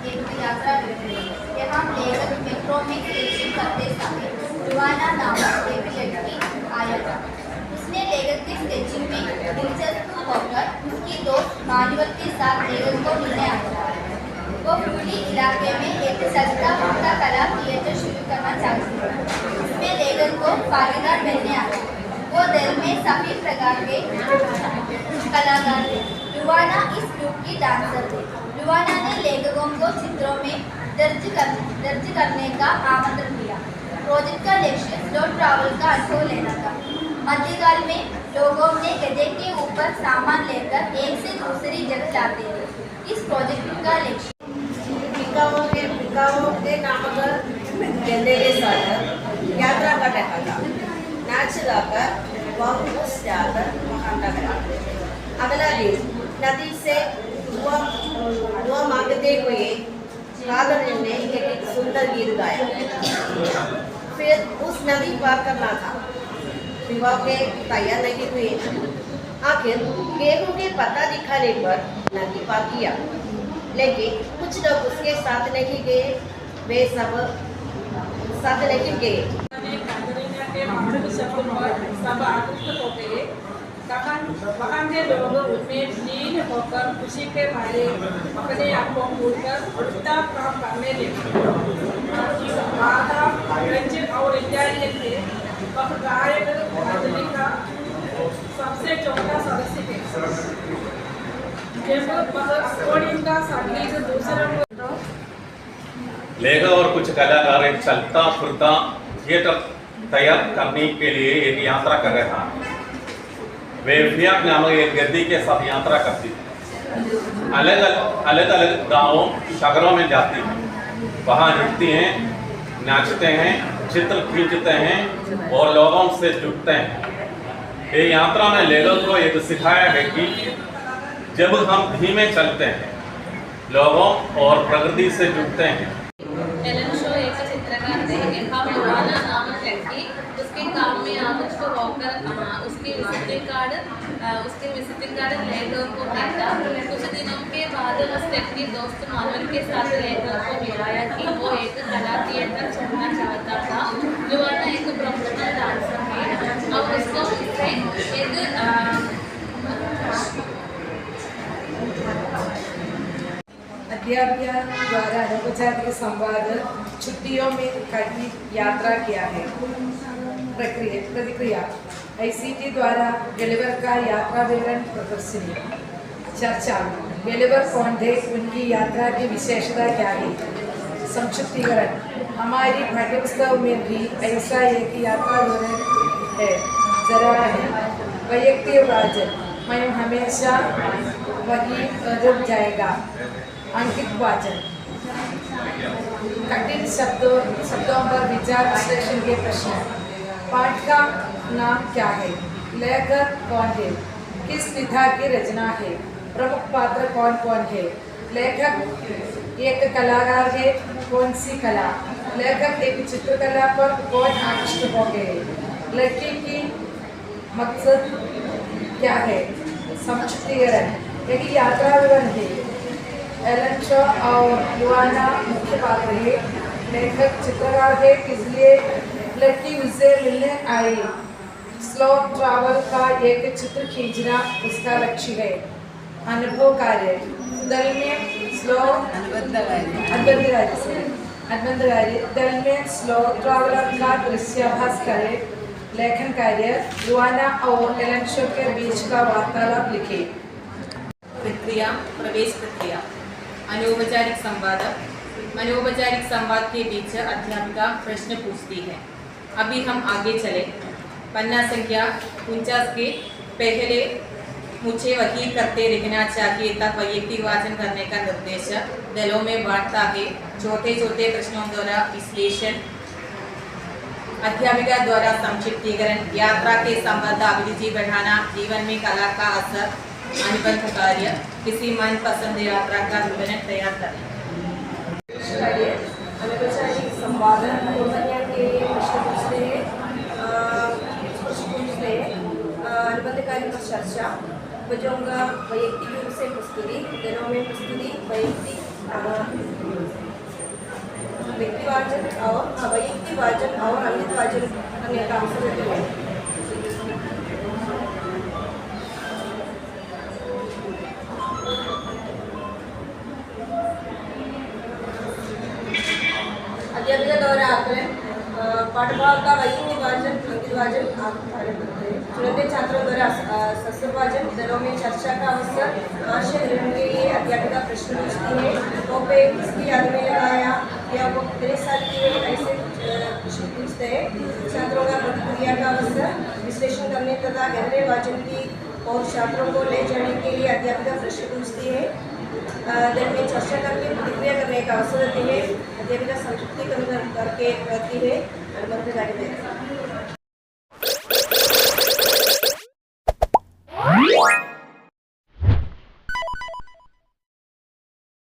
एक यात्रा करते हैं। यहाँ लेखक मेट्रो में स्केचिंग करते समय रुवाना नामक एक लड़की आया था। उसने लेखक की स्केचिंग में दिलचस्प होकर उसकी दोस्त मानुअल के साथ लेखक को मिलने आया था। वो पूरी इलाके में एक चलता फिरता कला थिएटर शुरू करना चाहती थी। इसमें लेखक को भागीदार बनने आया। वो दिल में सभी प्रकार के कलाकार थे। रुवाना इस ग्रुप की डांसर थी। रुवाना ने लेखकों को चित्रों में दर्ज करने का आमंत्रण दिया। प्रोजेक्ट का लक्ष्य स्लो ट्रैवल का अनुभव लेना था। मध्यकाल में लोगों ने गधे के ऊपर सामान लेकर एक से दूसरी जगह जाते थे। इस प्रोजेक्ट का लक्ष्य पिकाओं के नामक गधे के साथ यात्रा का रहा था। नाच गाकर वह उस जाकर वहाँ तक गया। अगला दिन नदी से दुआ मांगते हुए कादर ने एक सुंदर गीत गाया। फिर उस नदी पार करना था। विवाह के तैयार नहीं हुए। आखिर गेहूं के पत्ता दिखाने पर नदी पार किया, लेकिन कुछ लोग उसके साथ नहीं गए। वे सब साथ नहीं गए। सब आकृष्ट हो गए। वहाँ के लोग उनमें लीन होकर खुशी के मारे अपने आप को भूलकर उल्टा काम करने लगे। राधा रंजित और इत्यादि थे। वह गायक मंडली का सबसे छोटा सदस्य थे। जब वह स्कोरिंग का संगीत दूसरे लेखक और कुछ कलाकार एक चलता फिरता थिएटर तैयार करने के लिए एक यात्रा कर रहे थे। वे फियाक नामक एक गद्दी के साथ यात्रा करती थी। अलग अलग गांवों शहरों में जाती हैं। वहाँ रुकती हैं, नाचते हैं, चित्र खींचते हैं और लोगों से जुड़ते हैं। ये यात्रा में लेखक को एक सिखाया है कि जब हम धीमे चलते हैं, लोगों और प्रकृति से जुड़ते हैं। एलन शो एक चित्रकार थे। हम रुवाना नामक लड़की उसके काम में आकृष्ट होकर उसके विजिटिंग कार्ड लेखक को भेजा। कुछ दिनों के बाद उस लड़की दोस्त मानुअल के साथ लेखक को मिलाया कि वो एक कला थिएटर छोड़ना चाहता था। रुवाना एक प्रोफेशनल डांसर है और उसको इससे एक अध्यापक द्वारा अनौपचारिक संवाद छुट्टियों में कड़ी यात्रा किया है। प्रतिक्रिया ICT द्वारा गलिवर का यात्रा विवरण प्रदर्शनी। चर्चा गलिवर कौन थे, उनकी यात्रा की विशेषता क्या है। संक्षिप्तीकरण हमारी पाठ्यपुस्तक में भी ऐसा एक यात्रा विवरण है, जरा कहें। वैयक्तिक वाचन मैं हमेशा वही रुक जाएगा। अंकित वाचन कठिन शब्दों पर विचार विश्लेषण के प्रश्न। पाठ का नाम क्या है, लेखक कौन है, किस विधा की रचना है, प्रमुख पात्र कौन कौन है, लेखक एक कलाकार है, कौन सी कला, लेखक एक चित्रकला पर कौन आकृष्ट हो गए, लड़की की मकसद क्या है। संक्षिप्तीकरण एक यात्रा विवरण है। एलन शो और रुवाना मुख्य पात्र है। लेखक चित्रकार है, इसलिए लड़की उससे मिलने आई। स्लो ट्रैवल का एक चित्र खींचना उसका लक्ष्य है। अनुभव कार्य दल में स्लो दल में स्लो ट्रैवलर का दृश्याभास करे। लेखन कार्य रुवाना और एलन शो के बीच का वार्तालाप लिखे। प्रक्रिया प्रवेश प्रक्रिया अनौपचारिक संवाद। अनौपचारिक संवाद के बीच अध्यापिका प्रश्न पूछती है। अभी हम आगे चले। पन्ना संख्या 49 के पहले मुझे वही करते रहना चाहिए तक वैयक्तिक वाचन करने का निर्देश दलों में बांटता है। छोटे छोटे प्रश्नों द्वारा विश्लेषण। अध्यापिका द्वारा संक्षिप्तीकरण। यात्रा के संबंध अभिरुचि बढ़ाना। जीवन में कला का असर। अनुबंध कार्य। किसी मनपसंद यात्रा का विवरण तैयार करें। अनौपचारिक संवाद के प्रश्न पूछते हैं। अनुबंध कार्य पर चर्चा। वैयक्तिक रूप से प्रस्तुति, दलों में प्रस्तुति, वैयक्तिक व्यक्तिवाचक और अवयक्तिवाचक और अन्यवाचक करने का अवसर देते हैं। अध्यापिका द्वारा आकलन पाठभाग का वैयक्तिवाचक अंकितवाचक चुनते छात्रों द्वारा सस्यवाचन दरों में चर्चा का अवसर आशय ग्रहण के लिए अध्यापिका प्रश्न पूछती है। वो पे किसकी याद में लगाया या वो कितने साल की है, ऐसे प्रश्न पूछते हैं। छात्रों का प्रतिक्रिया का अवसर विश्लेषण करने तथा गहरे वाचन की और छात्रों को ले जाने के लिए अध्यापिका प्रश्न पूछती है। दिन में चर्चा करके प्रतिक्रिया करने का अवसर देती है। अध्यापिका संतुष्टिकरण करके रहती है। मंत्र जारी देती है।